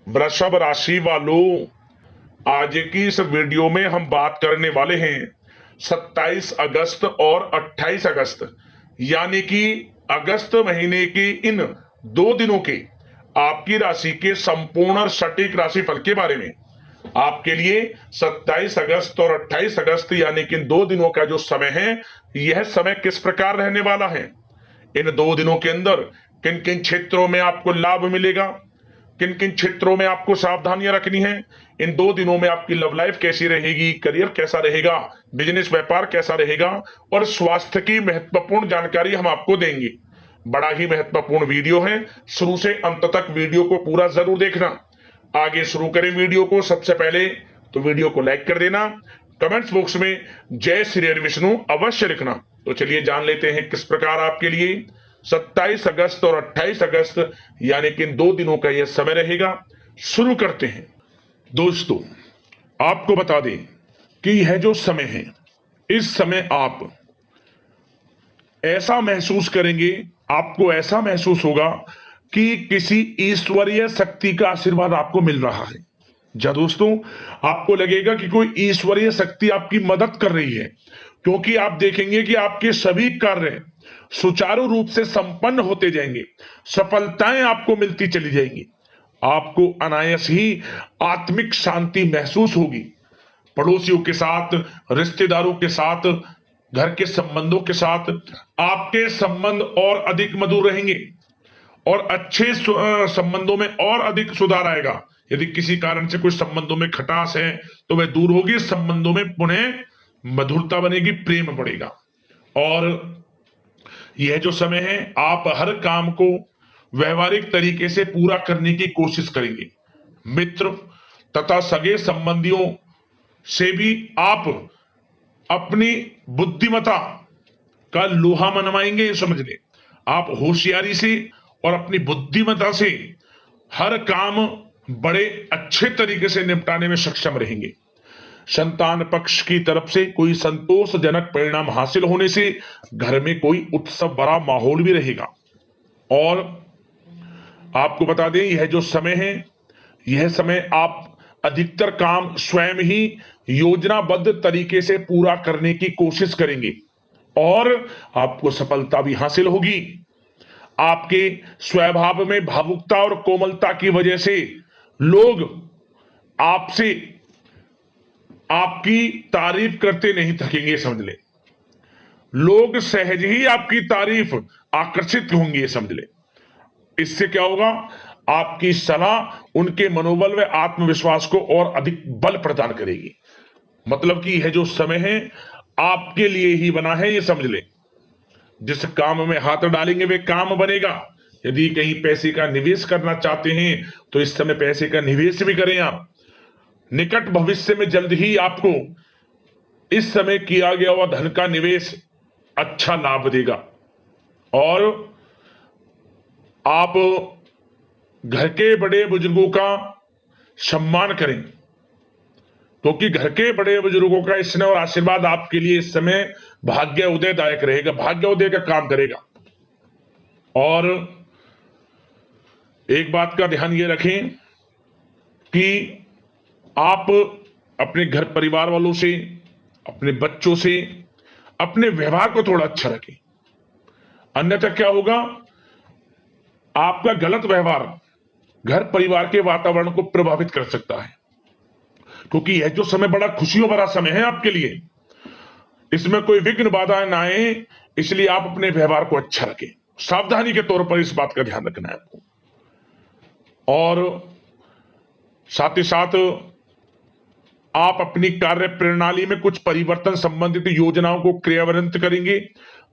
वृषभ राशि वालों, आज की इस वीडियो में हम बात करने वाले हैं 27 अगस्त और 28 अगस्त यानी कि अगस्त महीने के इन 2 दिनों के आपकी राशि के संपूर्ण और सटीक राशिफल के बारे में। आपके लिए 27 अगस्त और 28 अगस्त यानी कि इन 2 दिनों का जो समय है, यह समय किस प्रकार रहने वाला है। इन 2 दिनों के अंदर किन किन क्षेत्रों में आपको लाभ मिलेगा, किन किन क्षेत्रों में आपको सावधानियां रखनी है। इन 2 दिनों में आपकी लव लाइफ कैसी रहेगी, करियर कैसा रहेगा, बिजनेस व्यापार कैसा रहेगा और स्वास्थ्य की महत्वपूर्ण जानकारी हम आपको देंगे। बड़ा ही महत्वपूर्ण वीडियो है, शुरू से अंत तक वीडियो को पूरा जरूर देखना। आगे शुरू करें वीडियो को। सबसे पहले तो वीडियो को लाइक कर देना, कमेंट्स बॉक्स में जय श्री हरि विष्णु अवश्य लिखना। तो चलिए जान लेते हैं किस प्रकार आपके लिए 27 अगस्त और 28 अगस्त यानी कि इन 2 दिनों का यह समय रहेगा। शुरू करते हैं। दोस्तों, आपको बता दें कि यह जो समय है, इस समय आप ऐसा महसूस करेंगे, आपको ऐसा महसूस होगा कि किसी ईश्वरीय शक्ति का आशीर्वाद आपको मिल रहा है। जा दोस्तों, आपको लगेगा कि कोई ईश्वरीय शक्ति आपकी मदद कर रही है, क्योंकि आप देखेंगे कि आपके सभी कार्य सुचारू रूप से संपन्न होते जाएंगे, सफलताएं आपको मिलती चली जाएंगी। आपको अनायास ही आत्मिक शांति महसूस होगी। पड़ोसियों के साथ, रिश्तेदारों के साथ, घर के संबंधों के साथ आपके संबंध और अधिक मधुर रहेंगे और अच्छे संबंधों में और अधिक सुधार आएगा। यदि किसी कारण से कोई संबंधों में खटास है तो वह दूर होगी, संबंधों में पुनः मधुरता बनेगी, प्रेम बढ़ेगा। और यह जो समय है, आप हर काम को व्यवहारिक तरीके से पूरा करने की कोशिश करेंगे। मित्र तथा सगे संबंधियों से भी आप अपनी बुद्धिमत्ता का लोहा मनवाएंगे। समझ ले, आप होशियारी से और अपनी बुद्धिमत्ता से हर काम बड़े अच्छे तरीके से निपटाने में सक्षम रहेंगे। संतान पक्ष की तरफ से कोई संतोषजनक परिणाम हासिल होने से घर में कोई उत्सव भरा माहौल भी रहेगा। और आपको बता दें, यह जो समय है, यह समय आप अधिकतर काम स्वयं ही योजनाबद्ध तरीके से पूरा करने की कोशिश करेंगे और आपको सफलता भी हासिल होगी। आपके स्वभाव में भावुकता और कोमलता की वजह से लोग आपसे आपकी तारीफ करते नहीं थकेंगे। समझ ले, लोग सहज ही आपकी तारीफ आकर्षित होंगे। समझ ले, इससे क्या होगा, आपकी सलाह उनके मनोबल व आत्मविश्वास को और अधिक बल प्रदान करेगी। मतलब कि यह जो समय है आपके लिए ही बना है, ये समझ ले। जिस काम में हाथ डालेंगे वे काम बनेगा। यदि कहीं पैसे का निवेश करना चाहते हैं तो इस समय पैसे का निवेश भी करें आप। निकट भविष्य में जल्द ही आपको इस समय किया गया हुआ धन का निवेश अच्छा लाभ देगा। और आप घर के बड़े बुजुर्गों का सम्मान करें, क्योंकि घर के बड़े बुजुर्गों का स्नेह और आशीर्वाद आपके लिए इस समय भाग्य उदयदायक रहेगा, भाग्य उदय का काम करेगा। और एक बात का ध्यान ये रखें कि आप अपने घर परिवार वालों से, अपने बच्चों से अपने व्यवहार को थोड़ा अच्छा रखें। अन्यथा क्या होगा, आपका गलत व्यवहार घर परिवार के वातावरण को प्रभावित कर सकता है। क्योंकि यह जो समय बड़ा खुशियों भरा समय है आपके लिए, इसमें कोई विघ्न बाधा ना आए, इसलिए आप अपने व्यवहार को अच्छा रखें। सावधानी के तौर पर इस बात का ध्यान रखना है आपको। और साथ ही साथ आप अपनी कार्य प्रणाली में कुछ परिवर्तन संबंधित योजनाओं को क्रियान्वित करेंगे,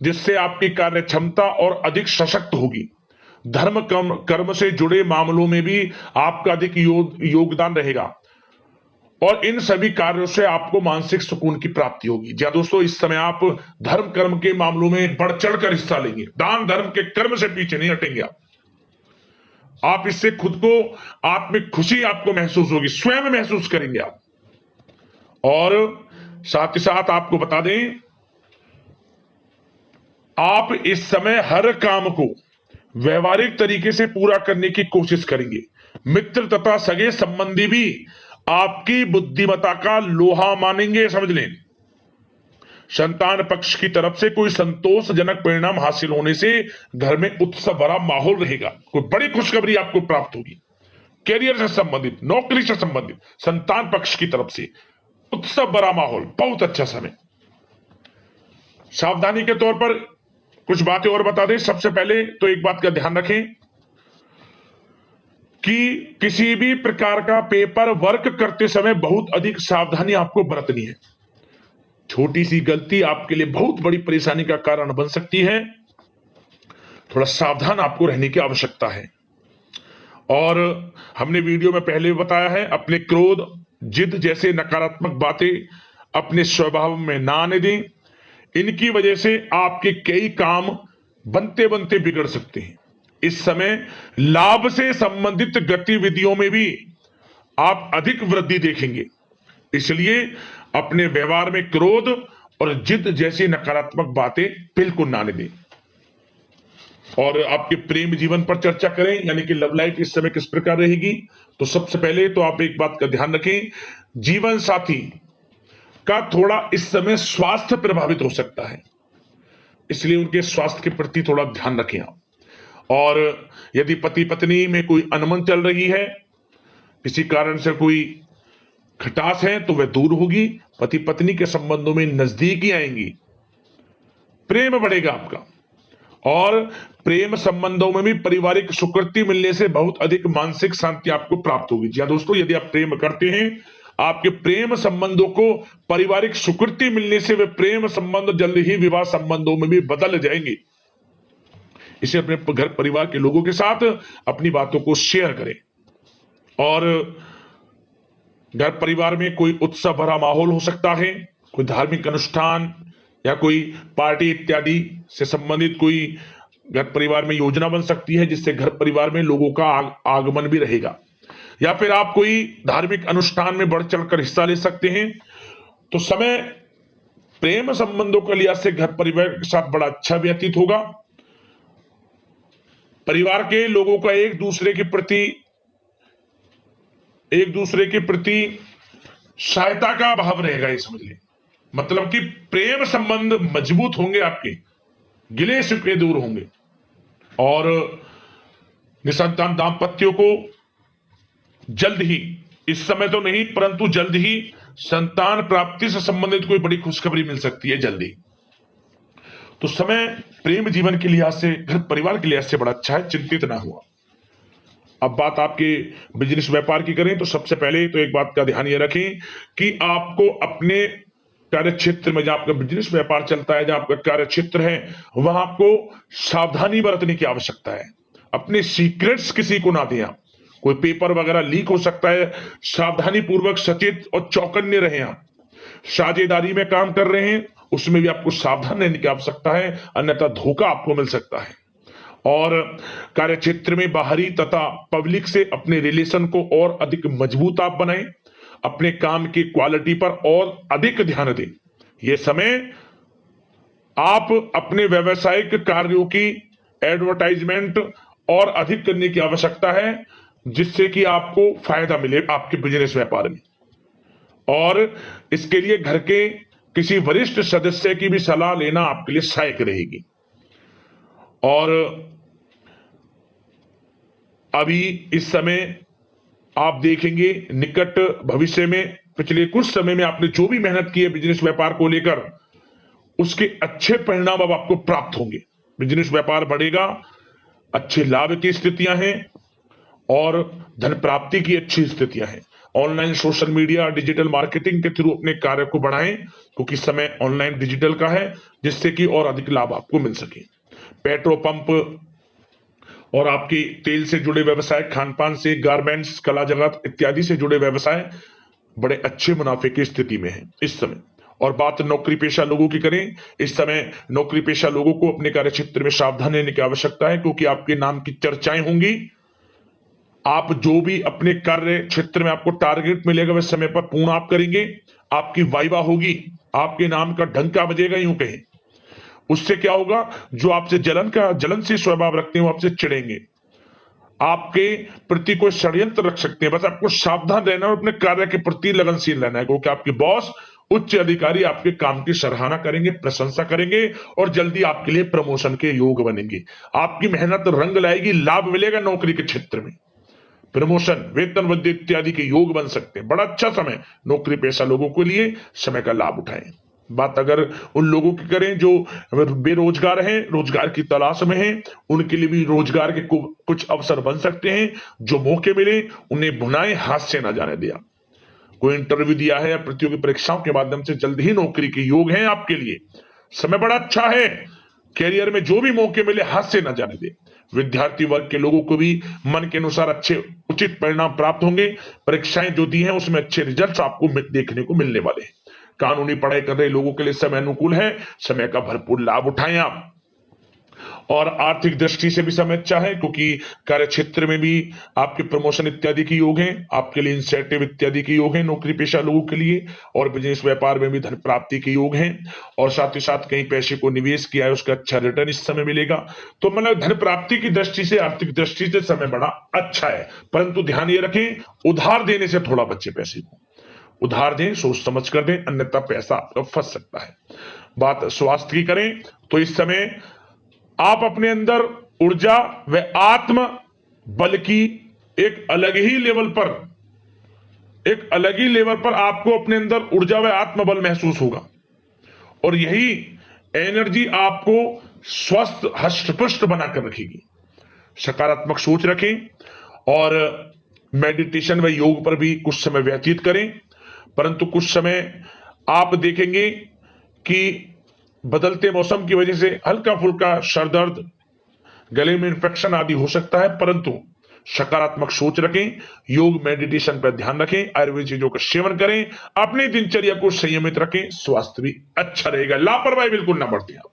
जिससे आपकी कार्य क्षमता और अधिक सशक्त होगी। धर्म कर्म से जुड़े मामलों में भी आपका अधिक योगदान रहेगा और इन सभी कार्यों से आपको मानसिक सुकून की प्राप्ति होगी। जी दोस्तों, इस समय आप धर्म कर्म के मामलों में बढ़ चढ़कर हिस्सा लेंगे। दान धर्म के कर्म से पीछे नहीं हटेंगे आप इससे खुद को आत्मिक खुशी आपको महसूस होगी, स्वयं महसूस करेंगे आप। और साथ ही साथ आपको बता दें, आप इस समय हर काम को व्यवहारिक तरीके से पूरा करने की कोशिश करेंगे। मित्र तथा सगे संबंधी भी आपकी बुद्धिमत्ता का लोहा मानेंगे, समझ लें। संतान पक्ष की तरफ से कोई संतोषजनक परिणाम हासिल होने से घर में उत्सव भरा माहौल रहेगा। कोई बड़ी खुशखबरी आपको प्राप्त होगी, कैरियर से संबंधित, नौकरी से संबंधित, संतान पक्ष की तरफ से उत्सव भरा माहौल, बहुत अच्छा समय। सावधानी के तौर पर कुछ बातें और बता दें। सबसे पहले तो एक बात का ध्यान रखें कि किसी भी प्रकार का पेपर वर्क करते समय बहुत अधिक सावधानी आपको बरतनी है। छोटी सी गलती आपके लिए बहुत बड़ी परेशानी का कारण बन सकती है। थोड़ा सावधान आपको रहने की आवश्यकता है। और हमने वीडियो में पहले बताया है, अपने क्रोध, जिद जैसे नकारात्मक बातें अपने स्वभाव में ना आने दें। इनकी वजह से आपके कई काम बनते बनते बिगड़ सकते हैं। इस समय लाभ से संबंधित गतिविधियों में भी आप अधिक वृद्धि देखेंगे, इसलिए अपने व्यवहार में क्रोध और जिद जैसी नकारात्मक बातें बिल्कुल ना आने दें। और आपके प्रेम जीवन पर चर्चा करें, यानी कि लव लाइफ इस समय किस प्रकार रहेगी। तो सबसे पहले तो आप एक बात का ध्यान रखें, जीवन साथी का थोड़ा इस समय स्वास्थ्य प्रभावित हो सकता है, इसलिए उनके स्वास्थ्य के प्रति थोड़ा ध्यान रखें आप। और यदि पति पत्नी में कोई अनबन चल रही है, किसी कारण से कोई खटास है, तो वह दूर होगी। पति पत्नी के संबंधों में नजदीकी आएंगी, प्रेम बढ़ेगा आपका। और प्रेम संबंधों में भी पारिवारिक स्वीकृति मिलने से बहुत अधिक मानसिक शांति आपको प्राप्त होगी। जी दोस्तों, यदि आप प्रेम करते हैं, आपके प्रेम संबंधों को पारिवारिक स्वीकृति मिलने से वे प्रेम संबंध जल्द ही विवाह संबंधों में भी बदल जाएंगे। इसे अपने घर परिवार के लोगों के साथ अपनी बातों को शेयर करें। और घर परिवार में कोई उत्सव भरा माहौल हो सकता है, कोई धार्मिक अनुष्ठान या कोई पार्टी इत्यादि से संबंधित कोई घर परिवार में योजना बन सकती है, जिससे घर परिवार में लोगों का आगमन भी रहेगा। या फिर आप कोई धार्मिक अनुष्ठान में बढ़ चढ़कर हिस्सा ले सकते हैं। तो समय प्रेम संबंधों के लिहाज से घर परिवार के साथ बड़ा अच्छा व्यतीत होगा। परिवार के लोगों का एक दूसरे के प्रति सहायता का भाव रहेगा, ये समझ लें। मतलब कि प्रेम संबंध मजबूत होंगे, आपके गिले शिकवे दूर होंगे। और निसंतान दाम्पत्यों को जल्द ही, इस समय तो नहीं परंतु जल्द ही संतान प्राप्ति से संबंधित कोई बड़ी खुशखबरी मिल सकती है जल्दी। तो समय प्रेम जीवन के लिहाज से, घर परिवार के लिहाज से बड़ा अच्छा है, चिंतित ना हुआ। अब बात आपके बिजनेस व्यापार की करें तो सबसे पहले तो एक बात का ध्यान ये रखें कि आपको अपने कार्य क्षेत्र में, जहां आपका बिजनेस व्यापार चलता है, जहां आपका कार्य क्षेत्र है, वहां आपको सावधानी बरतने की आवश्यकता है। अपने सीक्रेट्स किसी को ना दें आप। कोई पेपर वगैरह लीक हो सकता है, सावधानी पूर्वक सचेत और चौकन्ने रहें आप। साझेदारी में काम कर रहे हैं, उसमें भी आपको सावधान रहने की आवश्यकता है, अन्यथा धोखा आपको मिल सकता है। और कार्य क्षेत्र में बाहरी तथा पब्लिक से अपने रिलेशन को और अधिक मजबूत आप बनाएं। अपने काम की क्वालिटी पर और अधिक ध्यान दें। यह समय आप अपने व्यवसायिक कार्यों की एडवर्टाइजमेंट और अधिक करने की आवश्यकता है, जिससे कि आपको फायदा मिले आपके बिजनेस व्यापार में। और इसके लिए घर के किसी वरिष्ठ सदस्य की भी सलाह लेना आपके लिए सहायक रहेगी। और अभी इस समय आप देखेंगे, निकट भविष्य में, पिछले कुछ समय में आपने जो भी मेहनत की है बिजनेस व्यापार को लेकर, उसके अच्छे परिणाम अब आपको प्राप्त होंगे। बिजनेस व्यापार बढ़ेगा, अच्छे लाभ की स्थितियां हैं और धन प्राप्ति की अच्छी स्थितियां हैं। Online social media, digital marketing के थ्रू अपने कार्य को बढ़ाएं, क्योंकि समय ऑनलाइन डिजिटल का है, जिससे कि और अधिक लाभ आपको मिल सके। पेट्रोल पंप और आपके तेल से जुड़े व्यवसाय, खान पान से, गारमेंट्स, कला जगत इत्यादि से जुड़े व्यवसाय बड़े अच्छे मुनाफे की स्थिति में है इस समय। और बात नौकरी पेशा लोगों की करें, इस समय नौकरी पेशा लोगों को अपने कार्य क्षेत्र में सावधान रहने की आवश्यकता है, क्योंकि आपके नाम की चर्चाएं होंगी। आप जो भी अपने कार्य क्षेत्र में आपको टारगेट मिलेगा वह समय पर पूर्ण आप करेंगे। आपकी वाइवा होगी, आपके नाम का डंका बजेगा, यूं कहें। उससे क्या होगा, जो आपसे जलन से स्वभाव रखते हैं वो आपसे चिढ़ेंगे। आपके प्रति कोई षड्यंत्र रख सकते हैं। बस आपको सावधान रहना और अपने कार्य के प्रति लगनशील रहना है, क्योंकि आपके बॉस, उच्च अधिकारी आपके काम की सराहना करेंगे, प्रशंसा करेंगे और जल्दी आपके लिए प्रमोशन के योग बनेंगे। आपकी मेहनत रंग लाएगी, लाभ मिलेगा नौकरी के क्षेत्र में, प्रमोशन, वेतन वृद्धि इत्यादि के योग बन सकते हैं। बड़ा अच्छा समय नौकरी पेशा लोगों के लिए, समय का लाभ उठाएं। बात अगर उन लोगों की करें जो बेरोजगार हैं, रोजगार की तलाश में हैं, उनके लिए भी रोजगार के कुछ अवसर बन सकते हैं। जो मौके मिले उन्हें भुनाएं, हाथ से ना जाने दिया। कोई इंटरव्यू दिया है या प्रतियोगी परीक्षाओं के माध्यम से जल्द ही नौकरी के योग हैं आपके लिए, समय बड़ा अच्छा है। कैरियर में जो भी मौके मिले हाथ से ना जाने दे। विद्यार्थी वर्ग के लोगों को भी मन के अनुसार अच्छे उचित परिणाम प्राप्त होंगे। परीक्षाएं जो दी हैं उसमें अच्छे रिजल्ट आपको देखने को मिलने वाले हैं। कानूनी पढ़ाई कर रहे लोगों के लिए समय अनुकूल है, समय का भरपूर लाभ उठाएं आप। और आर्थिक दृष्टि से भी समय अच्छा है, क्योंकि कार्य क्षेत्र में भी आपके प्रमोशन इत्यादि के योग हैं, आपके लिए इंसेंटिव इत्यादि के योग हैं नौकरी पेशा लोगों के लिए। और बिजनेस व्यापार में भी धन प्राप्ति के योग हैं, और साथ ही साथ कहीं पैसे को निवेश किया है उसका अच्छा रिटर्न इस समय मिलेगा। तो मतलब धन प्राप्ति की दृष्टि से, आर्थिक दृष्टि से समय बड़ा अच्छा है। परंतु ध्यान ये रखें, उधार देने से थोड़ा बचे। पैसे को उधार दें, सोच समझ कर दें, अन्यथा पैसा आपका फंस सकता है। बात स्वास्थ्य की करें तो इस समय आप अपने अंदर ऊर्जा व आत्म बल की एक अलग ही लेवल पर आपको अपने अंदर ऊर्जा व आत्म बल महसूस होगा, और यही एनर्जी आपको स्वस्थ हष्ट-पुष्ट बनाकर रखेगी। सकारात्मक सोच रखें और मेडिटेशन व योग पर भी कुछ समय व्यतीत करें। परंतु कुछ समय आप देखेंगे कि बदलते मौसम की वजह से हल्का फुल्का सर दर्द, गले में इंफेक्शन आदि हो सकता है, परंतु सकारात्मक सोच रखें, योग मेडिटेशन पर ध्यान रखें, आयुर्वेद चीजों का सेवन करें, अपनी दिनचर्या को संयमित रखें, स्वास्थ्य भी अच्छा रहेगा। लापरवाही बिल्कुल ना बरतें आप।